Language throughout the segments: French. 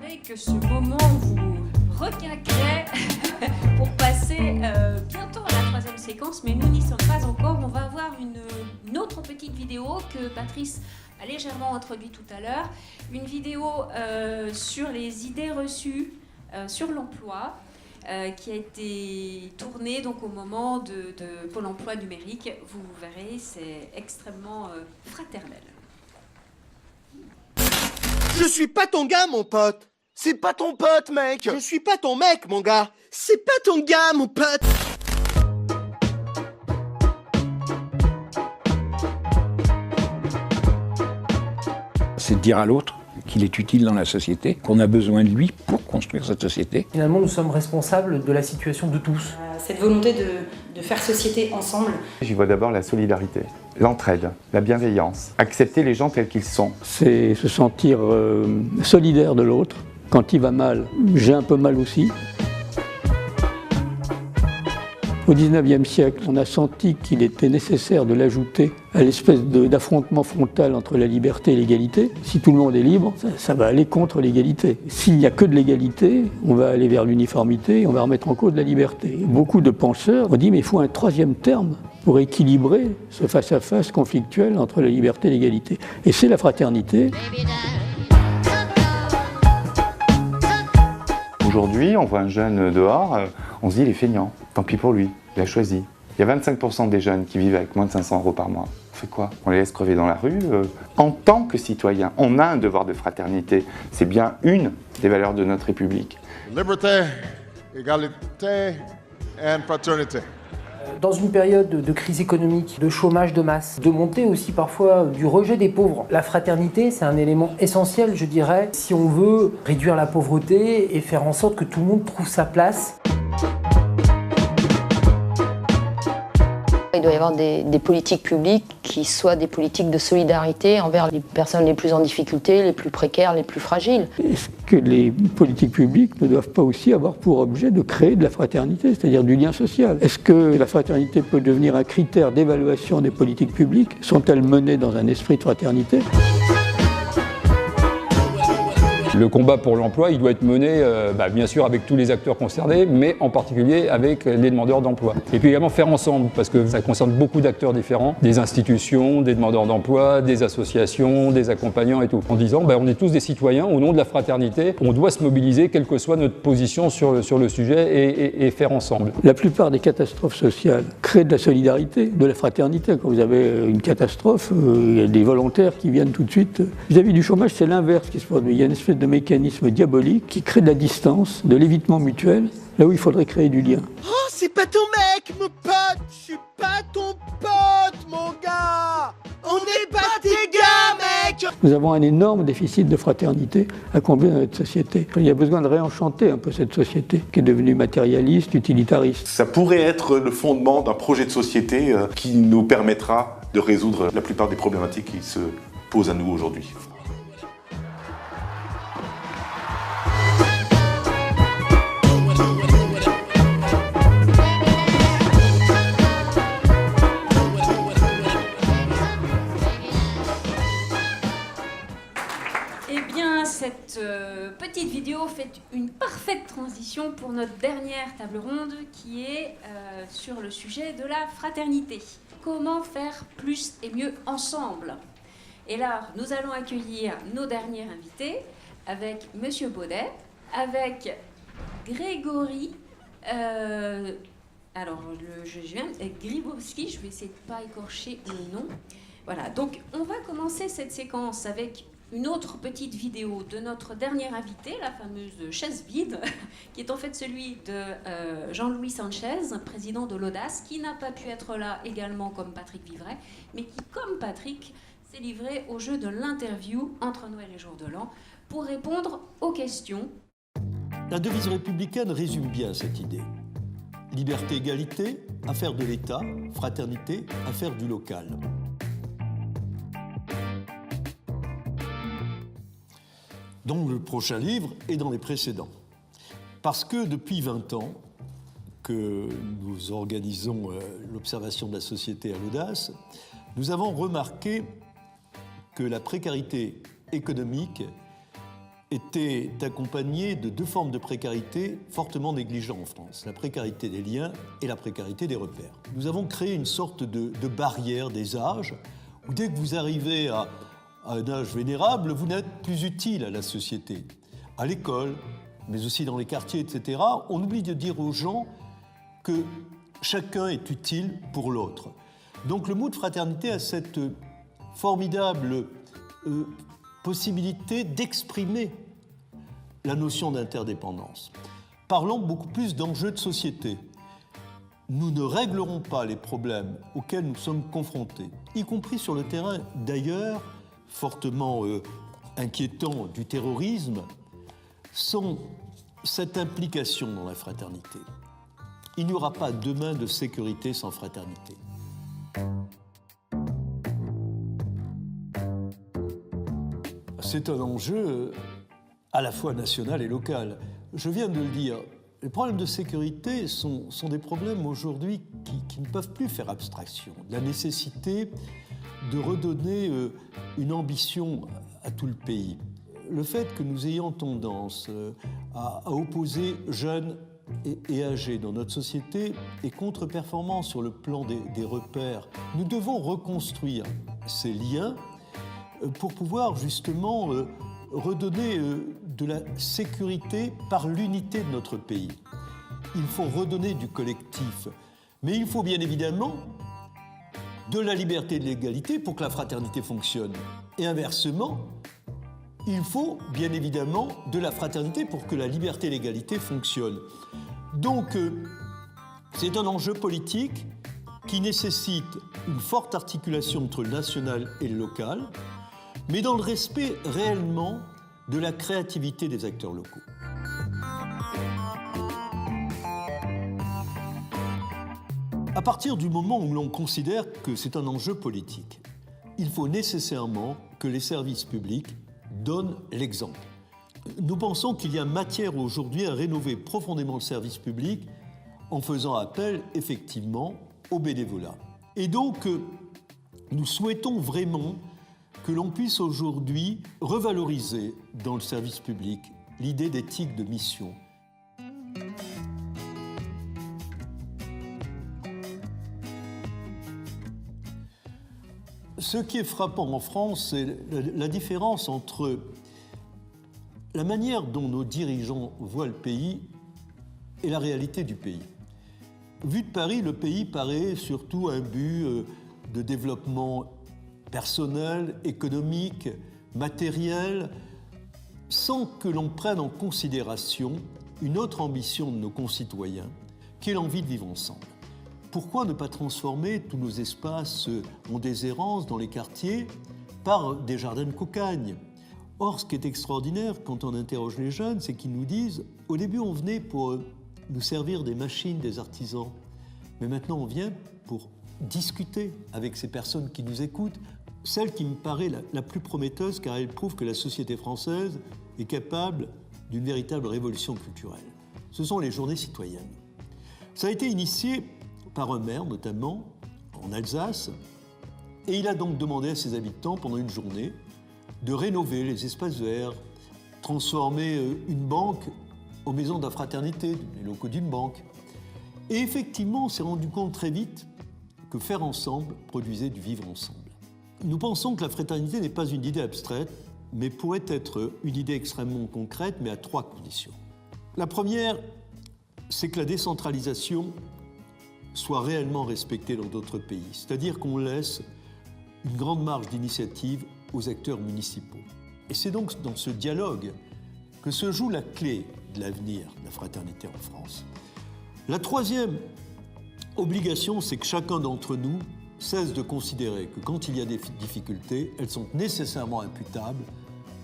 savez que ce moment vous requinquerait pour passer bientôt à la troisième séquence, mais nous n'y sommes pas encore. On va voir une autre petite vidéo que Patrice a légèrement introduite tout à l'heure. Une vidéo sur les idées reçues sur l'emploi qui a été tournée donc, au moment de Pôle emploi numérique. Vous verrez, c'est extrêmement fraternel. Je suis pas ton gars, mon pote. C'est pas ton pote, mec. Je suis pas ton mec, mon gars. C'est pas ton gars, mon pote. C'est de dire à l'autre qu'il est utile dans la société, qu'on a besoin de lui pour construire cette société. Finalement, nous sommes responsables de la situation de tous. Cette volonté de faire société ensemble. J'y vois d'abord la solidarité, l'entraide, la bienveillance, accepter les gens tels qu'ils sont. C'est se sentir solidaire de l'autre. Quand il va mal, j'ai un peu mal aussi. Au XIXe siècle, on a senti qu'il était nécessaire de l'ajouter à l'espèce d'affrontement frontal entre la liberté et l'égalité. Si tout le monde est libre, ça va aller contre l'égalité. S'il n'y a que de l'égalité, on va aller vers l'uniformité et on va remettre en cause la liberté. Beaucoup de penseurs ont dit mais il faut un troisième terme pour équilibrer ce face-à-face conflictuel entre la liberté et l'égalité. Et c'est la fraternité. Aujourd'hui, on voit un jeune dehors, on se dit il est feignant, tant pis pour lui, il a choisi. Il y a 25% des jeunes qui vivent avec moins de 500 € par mois. On fait quoi? On les laisse crever dans la rue? En tant que citoyen, on a un devoir de fraternité. C'est bien une des valeurs de notre République. Liberté, égalité et fraternité. Dans une période de crise économique, de chômage de masse, de montée aussi parfois du rejet des pauvres, la fraternité, c'est un élément essentiel, je dirais, si on veut réduire la pauvreté et faire en sorte que tout le monde trouve sa place. Il doit y avoir des politiques publiques qui soient des politiques de solidarité envers les personnes les plus en difficulté, les plus précaires, les plus fragiles. Est-ce que les politiques publiques ne doivent pas aussi avoir pour objet de créer de la fraternité, c'est-à-dire du lien social? Est-ce que la fraternité peut devenir un critère d'évaluation des politiques publiques? Sont-elles menées dans un esprit de fraternité? Le combat pour l'emploi, il doit être mené, bien sûr, avec tous les acteurs concernés, mais en particulier avec les demandeurs d'emploi. Et puis également faire ensemble, parce que ça concerne beaucoup d'acteurs différents, des institutions, des demandeurs d'emploi, des associations, des accompagnants et tout. En disant, on est tous des citoyens, au nom de la fraternité, on doit se mobiliser, quelle que soit notre position sur le sujet, et faire ensemble. La plupart des catastrophes sociales créent de la solidarité, de la fraternité. Quand vous avez une catastrophe, il y a des volontaires qui viennent tout de suite. Vis-à-vis du chômage, c'est l'inverse qui se produit. Il y a une espèce de mécanisme diabolique qui crée de la distance, de l'évitement mutuel, là où il faudrait créer du lien. Oh, c'est pas ton mec, mon pote. Je suis pas ton pote, mon gars. On n'est pas tes gars, mec. Nous avons un énorme déficit de fraternité à combler dans notre société. Il y a besoin de réenchanter un peu cette société qui est devenue matérialiste, utilitariste. Ça pourrait être le fondement d'un projet de société qui nous permettra de résoudre la plupart des problématiques qui se posent à nous aujourd'hui. Cette petite vidéo fait une parfaite transition pour notre dernière table ronde qui est sur le sujet de la fraternité. Comment faire plus et mieux ensemble? Et là, nous allons accueillir nos derniers invités avec Monsieur Baudet, avec Grégory, Gribowski, je vais essayer de ne pas écorcher le nom. Voilà, donc on va commencer cette séquence avec une autre petite vidéo de notre dernier invité, la fameuse chaise vide, qui est en fait celui de Jean-Louis Sanchez, président de l'Audace, qui n'a pas pu être là également comme Patrick Vivray, mais qui, comme Patrick, s'est livré au jeu de l'interview entre Noël et Jour de l'An pour répondre aux questions. La devise républicaine résume bien cette idée. Liberté, égalité, affaire de l'État, fraternité, affaire du local. Dans le prochain livre et dans les précédents. Parce que depuis 20 ans que nous organisons l'observation de la société à l'Audace, nous avons remarqué que la précarité économique était accompagné de deux formes de précarité fortement négligées en France, la précarité des liens et la précarité des repères. Nous avons créé une sorte de barrière des âges, où dès que vous arrivez à un âge vénérable, vous n'êtes plus utile à la société, à l'école, mais aussi dans les quartiers, etc. On oublie de dire aux gens que chacun est utile pour l'autre. Donc le mot de fraternité a cette formidable possibilité d'exprimer la notion d'interdépendance. Parlons beaucoup plus d'enjeux de société. Nous ne réglerons pas les problèmes auxquels nous sommes confrontés, y compris sur le terrain d'ailleurs fortement inquiétant du terrorisme, sans cette implication dans la fraternité. Il n'y aura pas demain de sécurité sans fraternité. C'est un enjeu à la fois national et local. Je viens de le dire, les problèmes de sécurité sont des problèmes aujourd'hui qui ne peuvent plus faire abstraction. La nécessité de redonner une ambition à tout le pays. Le fait que nous ayons tendance à opposer jeunes et âgés dans notre société est contre-performant sur le plan des repères. Nous devons reconstruire ces liens pour pouvoir justement redonner de la sécurité par l'unité de notre pays. Il faut redonner du collectif, mais il faut bien évidemment de la liberté et de l'égalité pour que la fraternité fonctionne. Et inversement, il faut bien évidemment de la fraternité pour que la liberté et l'égalité fonctionnent. Donc, c'est un enjeu politique qui nécessite une forte articulation entre le national et le local, mais dans le respect réellement de la créativité des acteurs locaux. À partir du moment où l'on considère que c'est un enjeu politique, il faut nécessairement que les services publics donnent l'exemple. Nous pensons qu'il y a matière aujourd'hui à rénover profondément le service public en faisant appel effectivement au bénévolat. Et donc, nous souhaitons vraiment que l'on puisse aujourd'hui revaloriser dans le service public l'idée d'éthique de mission. Ce qui est frappant en France, c'est la différence entre la manière dont nos dirigeants voient le pays et la réalité du pays. Vu de Paris, le pays paraît surtout un but de développement personnel, économique, matériel, sans que l'on prenne en considération une autre ambition de nos concitoyens, qui est l'envie de vivre ensemble. Pourquoi ne pas transformer tous nos espaces en déshérence dans les quartiers par des jardins de cocagne ? Or, ce qui est extraordinaire quand on interroge les jeunes, c'est qu'ils nous disent « Au début, on venait pour nous servir des machines, des artisans, mais maintenant on vient pour discuter avec ces personnes qui nous écoutent. » Celle qui me paraît la plus prometteuse, car elle prouve que la société française est capable d'une véritable révolution culturelle. Ce sont les journées citoyennes. Ça a été initié par un maire, notamment, en Alsace, et il a donc demandé à ses habitants, pendant une journée, de rénover les espaces verts, transformer une banque en maison de la fraternité, les locaux d'une banque. Et effectivement, on s'est rendu compte très vite que faire ensemble produisait du vivre ensemble. Nous pensons que la fraternité n'est pas une idée abstraite, mais pourrait être une idée extrêmement concrète, mais à 3 conditions. La première, c'est que la décentralisation soit réellement respectée dans d'autres pays, c'est-à-dire qu'on laisse une grande marge d'initiative aux acteurs municipaux. Et c'est donc dans ce dialogue que se joue la clé de l'avenir de la fraternité en France. La troisième obligation, c'est que chacun d'entre nous cesse de considérer que quand il y a des difficultés, elles sont nécessairement imputables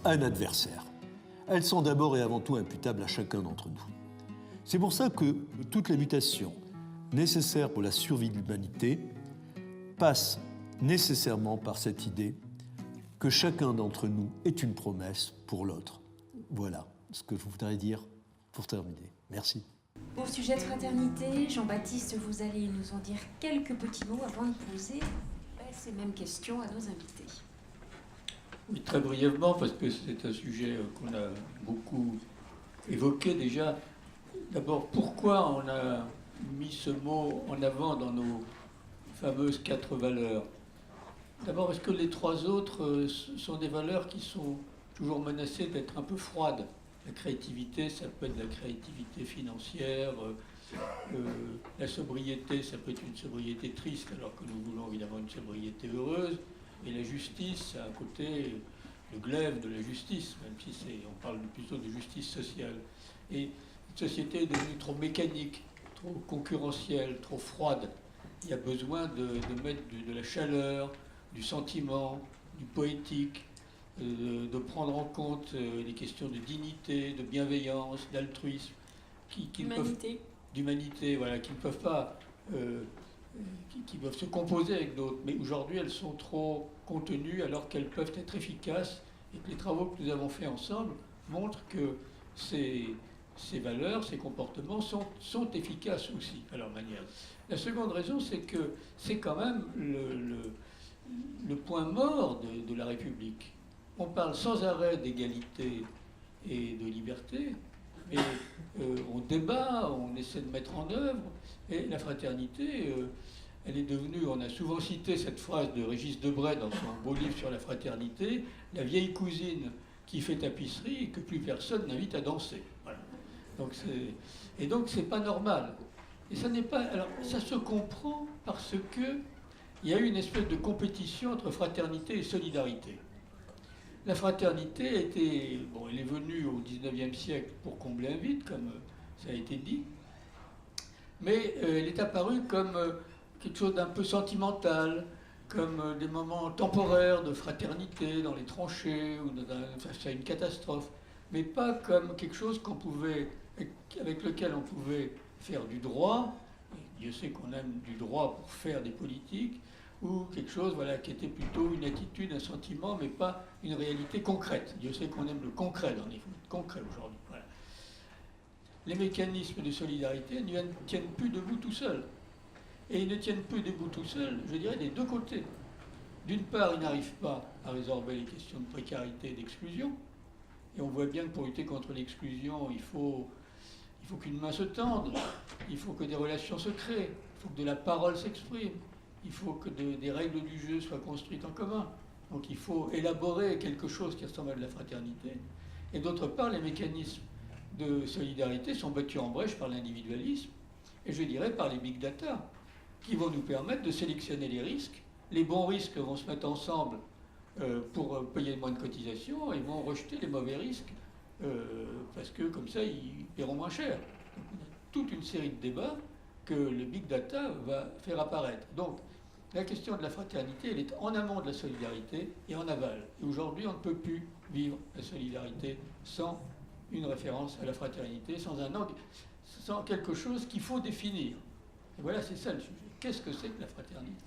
à un adversaire. Elles sont d'abord et avant tout imputables à chacun d'entre nous. C'est pour ça que toutes les mutations nécessaires pour la survie de l'humanité passent nécessairement par cette idée que chacun d'entre nous est une promesse pour l'autre. Voilà ce que je voudrais dire pour terminer. Merci. Au sujet de fraternité, Jean-Baptiste, vous allez nous en dire quelques petits mots avant de poser ces mêmes questions à nos invités. Oui, très brièvement, parce que c'est un sujet qu'on a beaucoup évoqué déjà. D'abord, pourquoi on a mis ce mot en avant dans nos fameuses 4 valeurs? D'abord, est-ce que les 3 autres sont des valeurs qui sont toujours menacées d'être un peu froides? La créativité, ça peut être de la créativité financière, la sobriété, ça peut être une sobriété triste, alors que nous voulons évidemment une sobriété heureuse. Et la justice, à côté, le glaive de la justice, même si on parle plutôt de justice sociale. Et cette société est devenue trop mécanique, trop concurrentielle, trop froide. Il y a besoin de mettre de la chaleur, du sentiment, du poétique, de prendre en compte les questions de dignité, de bienveillance, d'altruisme, d'humanité, voilà, qui ne peuvent pas, qui doivent se composer avec d'autres. Mais aujourd'hui, elles sont trop contenues alors qu'elles peuvent être efficaces. Et que les travaux que nous avons faits ensemble montrent que ces valeurs, ces comportements sont efficaces aussi à leur manière. La seconde raison, c'est que c'est quand même le point mort de la République. On parle sans arrêt d'égalité et de liberté, mais on débat, on essaie de mettre en œuvre, et la fraternité, elle est devenue, on a souvent cité cette phrase de Régis Debray dans son beau livre sur la fraternité, la vieille cousine qui fait tapisserie et que plus personne n'invite à danser. Voilà. Donc c'est pas normal. Et ça n'est pas. Alors ça se comprend parce que il y a eu une espèce de compétition entre fraternité et solidarité. La fraternité elle est venue au XIXe siècle pour combler un vide, comme ça a été dit, mais elle est apparue comme quelque chose d'un peu sentimental, comme des moments temporaires de fraternité dans les tranchées ou face à une catastrophe, mais pas comme quelque chose avec lequel on pouvait faire du droit. Et Dieu sait qu'on aime du droit pour faire des politiques, ou quelque chose qui était plutôt une attitude, un sentiment, mais pas une réalité concrète. Dieu sait qu'on aime le concret dans les concret aujourd'hui. Voilà. Les mécanismes de solidarité ne tiennent plus debout tout seuls. Et ils ne tiennent plus debout tout seuls, je dirais, des deux côtés. D'une part, ils n'arrivent pas à résorber les questions de précarité et d'exclusion. Et on voit bien que pour lutter contre l'exclusion, il faut qu'une main se tende, il faut que des relations se créent, il faut que de la parole s'exprime, il faut que des règles du jeu soient construites en commun. Donc il faut élaborer quelque chose qui ressemble à de la fraternité. Et d'autre part, les mécanismes de solidarité sont battus en brèche par l'individualisme, et je dirais par les big data, qui vont nous permettre de sélectionner les risques. Les bons risques vont se mettre ensemble pour payer moins de cotisations et vont rejeter les mauvais risques parce que comme ça, ils paieront moins cher. Donc, on a toute une série de débats que le big data va faire apparaître. Donc, la question de la fraternité, elle est en amont de la solidarité et en aval. Et aujourd'hui, on ne peut plus vivre la solidarité sans une référence à la fraternité, sans quelque chose qu'il faut définir. Et voilà, c'est ça le sujet. Qu'est-ce que c'est que la fraternité?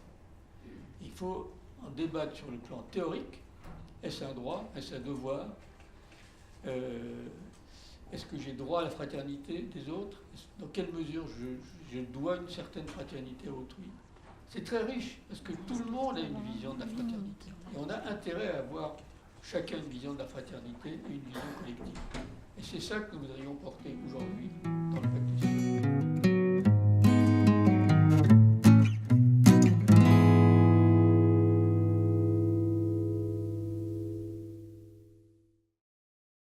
Il faut en débattre sur le plan théorique. Est-ce un droit? Est-ce un devoir? Est-ce que j'ai droit à la fraternité des autres? Dans quelle mesure je dois une certaine fraternité à autrui? C'est très riche, parce que tout le monde a une vision de la fraternité. Et on a intérêt à avoir chacun une vision de la fraternité et une vision collective. Et c'est ça que nous voudrions porter aujourd'hui.